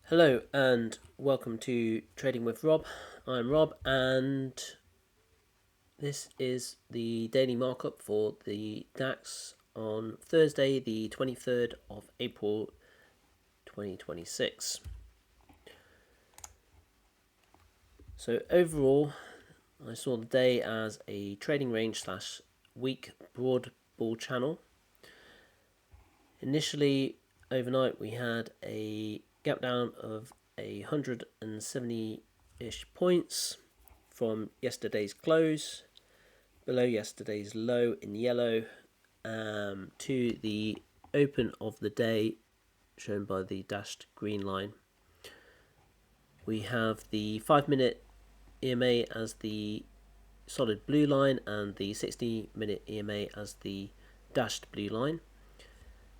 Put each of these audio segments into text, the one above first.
Hello and welcome to Trading with Rob. I'm Rob and this is the daily markup for the DAX on Thursday, the 23rd of April 2026. So overall, I saw the day as a trading range slash weak broad bull channel. Initially, overnight, we had a gap down of 170-ish points from yesterday's close, below yesterday's low in yellow, to the open of the day shown by the dashed green line. We have the 5-minute EMA as the solid blue line and the 60-minute EMA as the dashed blue line.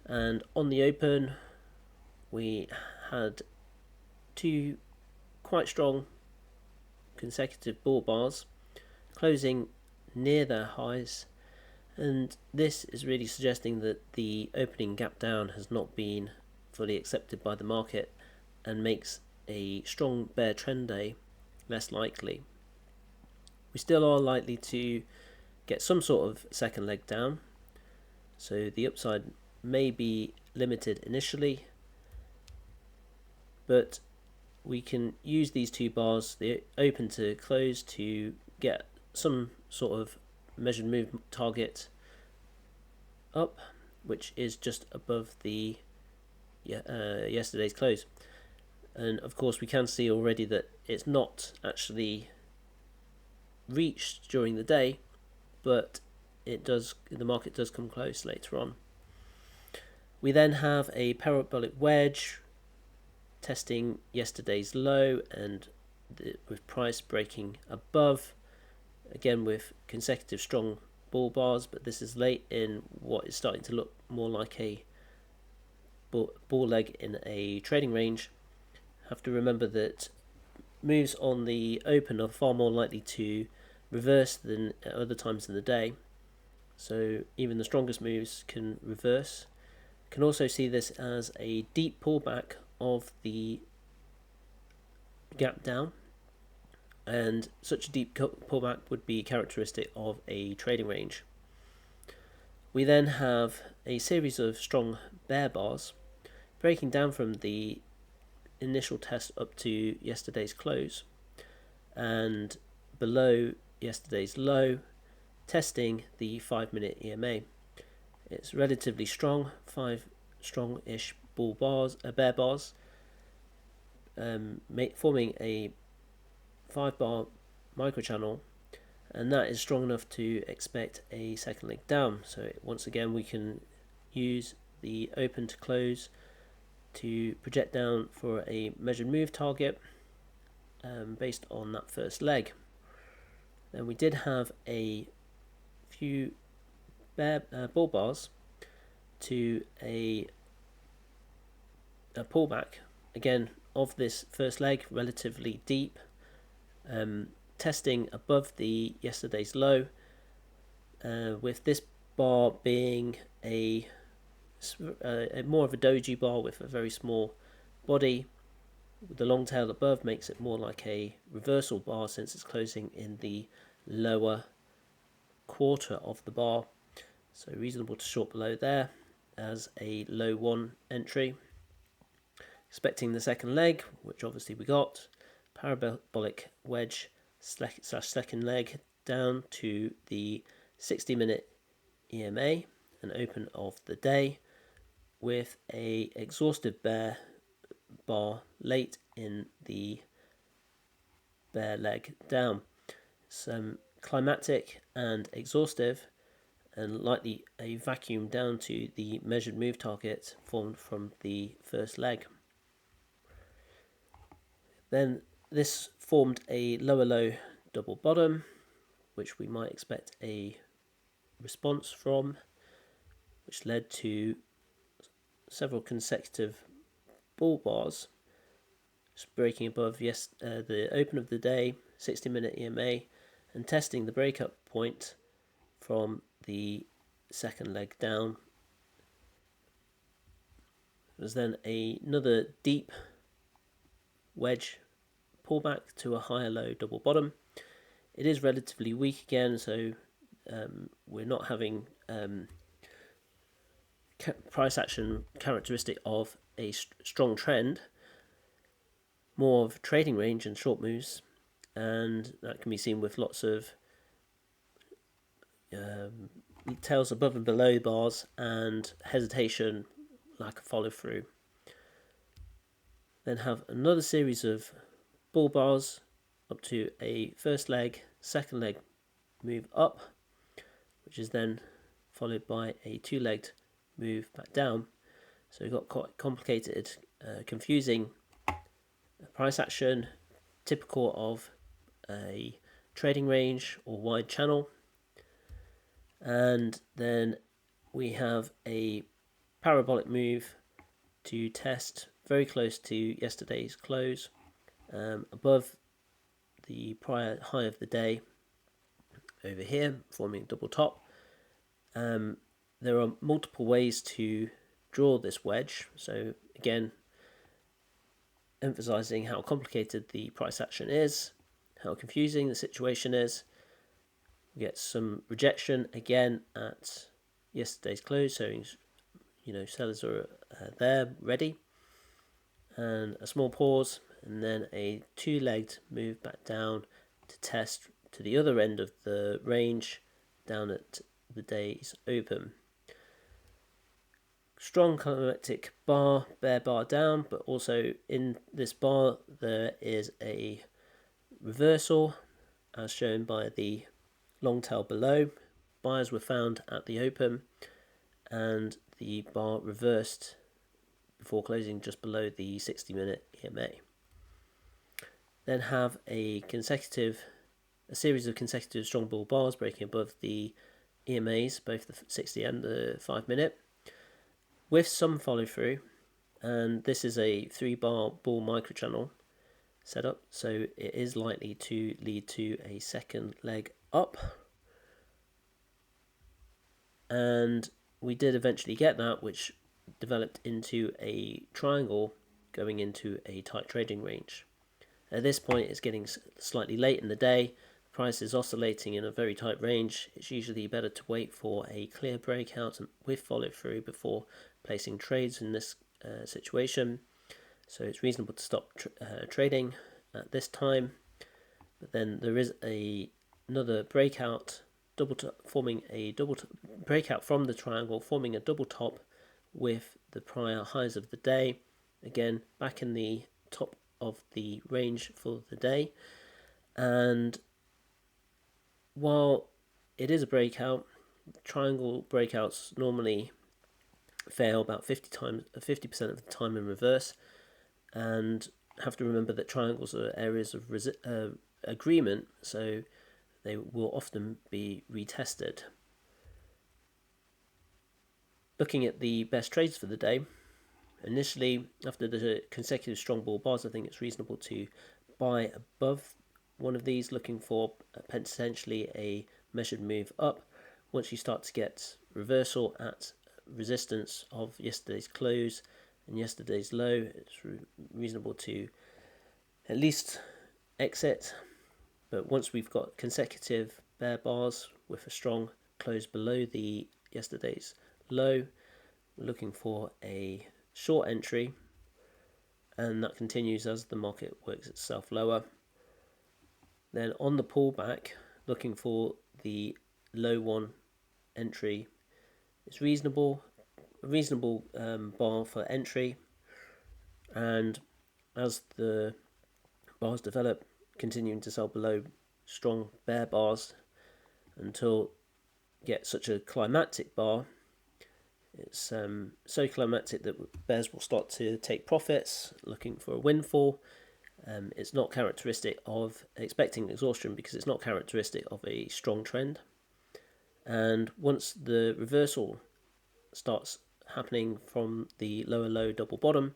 And on the open, we had two quite strong consecutive bull bars closing near their highs, and this is really suggesting that the opening gap down has not been fully accepted by the market and makes a strong bear trend day less likely. We still are likely to get some sort of second leg down, so the upside may be limited initially, but we can use these two bars, the open to close, to get some sort of measured move target up, which is just above the yesterday's close. And of course we can see already that it's not actually reached during the day, but the market does come close later on. We then have a parabolic wedge testing yesterday's low and with price breaking above, again with consecutive strong bull bars, but this is late in what is starting to look more like a bull leg in a trading range. Have to remember that moves on the open are far more likely to reverse than at other times in the day, so even the strongest moves can reverse. Can also see this as a deep pullback of the gap down, and such a deep pullback would be characteristic of a trading range. We then have a series of strong bear bars breaking down from the initial test up to yesterday's close and below yesterday's low, testing the 5-minute EMA. It's relatively strong, 5 strong-ish bear bars, forming a 5-bar microchannel, and that is strong enough to expect a second leg down. So once again, we can use the open to close to project down for a measured move target based on that first leg. Then we did have a few bull bars to a pullback again of this first leg, relatively deep, testing above the yesterday's low, with this bar being a more of a doji bar with a very small body. The long tail above makes it more like a reversal bar since it's closing in the lower quarter of the bar, so reasonable to short below there as a low 1 entry. Expecting the second leg, which obviously we got, parabolic wedge slash second leg down to the 60-minute EMA, an open of the day, with a exhaustive bear bar late in the bear leg down. Some climatic and exhaustive, and likely a vacuum down to the measured move target formed from the first leg. Then this formed a lower low double bottom, which we might expect a response from, which led to several consecutive bull bars breaking above the open of the day, 60-minute EMA, and testing the breakup point from the second leg down. There's then another deep wedge pullback to a higher low double bottom. It is relatively weak again, so we're not having price action characteristic of a strong trend, more of trading range and short moves, and that can be seen with lots of tails above and below bars and hesitation, lack of follow through. Then have another series of bull bars up to a first leg, second leg move up, which is then followed by a two-legged move back down. So we've got quite complicated, confusing price action, typical of a trading range or wide channel. And then we have a parabolic move to test very close to yesterday's close, above the prior high of the day over here, forming a double top. There are multiple ways to draw this wedge, so again emphasizing how complicated the price action is, how confusing the situation is. We get some rejection again at yesterday's close, so sellers are there ready, and a small pause, and then a two-legged move back down to test to the other end of the range down at the day's open. Strong climactic bar, bear bar down, but also in this bar there is a reversal as shown by the long tail below. Buyers were found at the open and the bar reversed before closing just below the 60-minute EMA. Then have a series of consecutive strong bull bars breaking above the EMAs, both the 60 and the 5-minute, with some follow through. And this is a 3-bar bull microchannel setup, so it is likely to lead to a second leg up. And we did eventually get that, which developed into a triangle going into a tight trading range. At this point, it's getting slightly late in the day. The price is oscillating in a very tight range. It's usually better to wait for a clear breakout with follow through before placing trades in this situation. So it's reasonable to stop trading at this time. But then there is another breakout, forming a double breakout from the triangle, forming a double top with the prior highs of the day. Again, back in the top of the range for the day. And while it is a breakout, triangle breakouts normally fail about 50% of the time in reverse, and have to remember that triangles are areas of agreement, so they will often be retested. Looking at the best trades for the day, initially after the consecutive strong bull bars, I think it's reasonable to buy above one of these, looking for potentially a measured move up. Once you start to get reversal at resistance of yesterday's close and yesterday's low, it's reasonable to at least exit. But once we've got consecutive bear bars with a strong close below the yesterday's low, we're looking for a short entry, and that continues as the market works itself lower. Then on the pullback, looking for the low one entry. It's a reasonable bar for entry, and as the bars develop, continuing to sell below strong bear bars until get such a climactic bar. It's so climactic that bears will start to take profits, looking for a windfall. It's not characteristic of expecting exhaustion because it's not characteristic of a strong trend. And once the reversal starts happening from the lower low double bottom,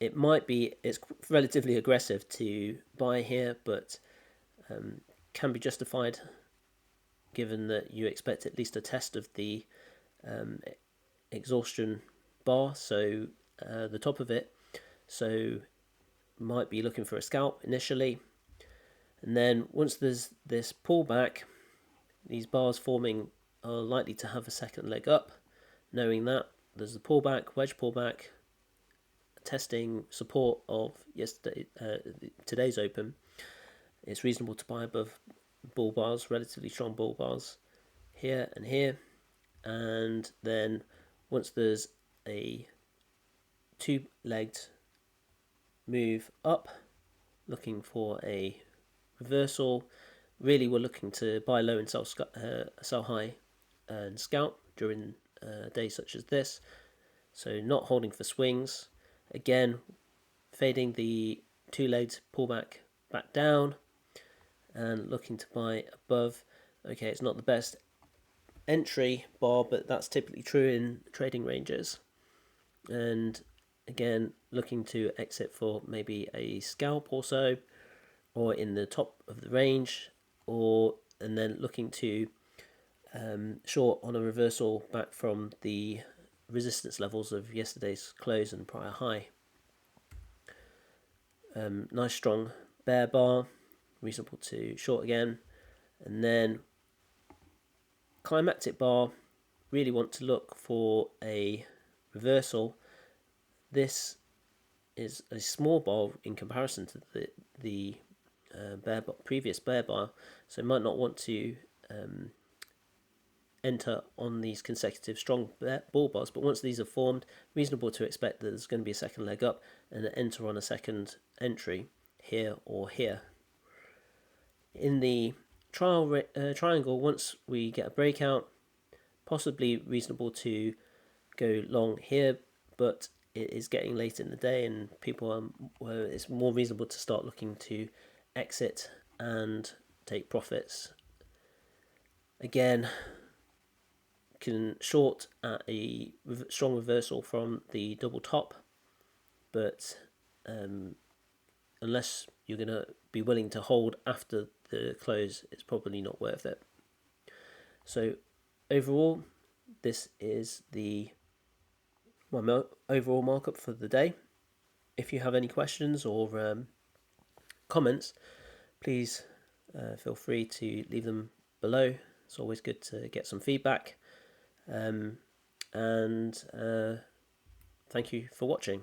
it's relatively aggressive to buy here, but can be justified given that you expect at least a test of the exhaustion bar, so the top of it. So might be looking for a scalp initially, and then once there's this pullback, these bars forming are likely to have a second leg up. Knowing that there's a pullback, wedge pullback, testing support of today's open, it's reasonable to buy above bull bars, relatively strong bull bars here and here. And then once there's a two-legged move up, looking for a reversal, really we're looking to buy low and sell high and scalp during days such as this. So not holding for swings. Again, fading the two-legged pullback back down and looking to buy above. Okay, it's not the best entry bar, but that's typically true in trading ranges. And again, looking to exit for maybe a scalp or so, or in the top of the range, and then looking to short on a reversal back from the resistance levels of yesterday's close and prior high. Nice strong bear bar, reasonable to short again. And then climactic bar, really want to look for a reversal. This is a small bar in comparison to the previous bear bar, so might not want to enter on these consecutive strong bull bars, but once these are formed, reasonable to expect that there's going to be a second leg up and enter on a second entry here or here. In the triangle, once we get a breakout, possibly reasonable to go long here, but it is getting late in the day and it's more reasonable to start looking to exit and take profits. Again, can short at a strong reversal from the double top, but unless you're going to be willing to hold after the close, it's probably not worth it. So overall, this is my overall markup for the day. If you have any questions or comments, please feel free to leave them below. It's always good to get some feedback. And thank you for watching.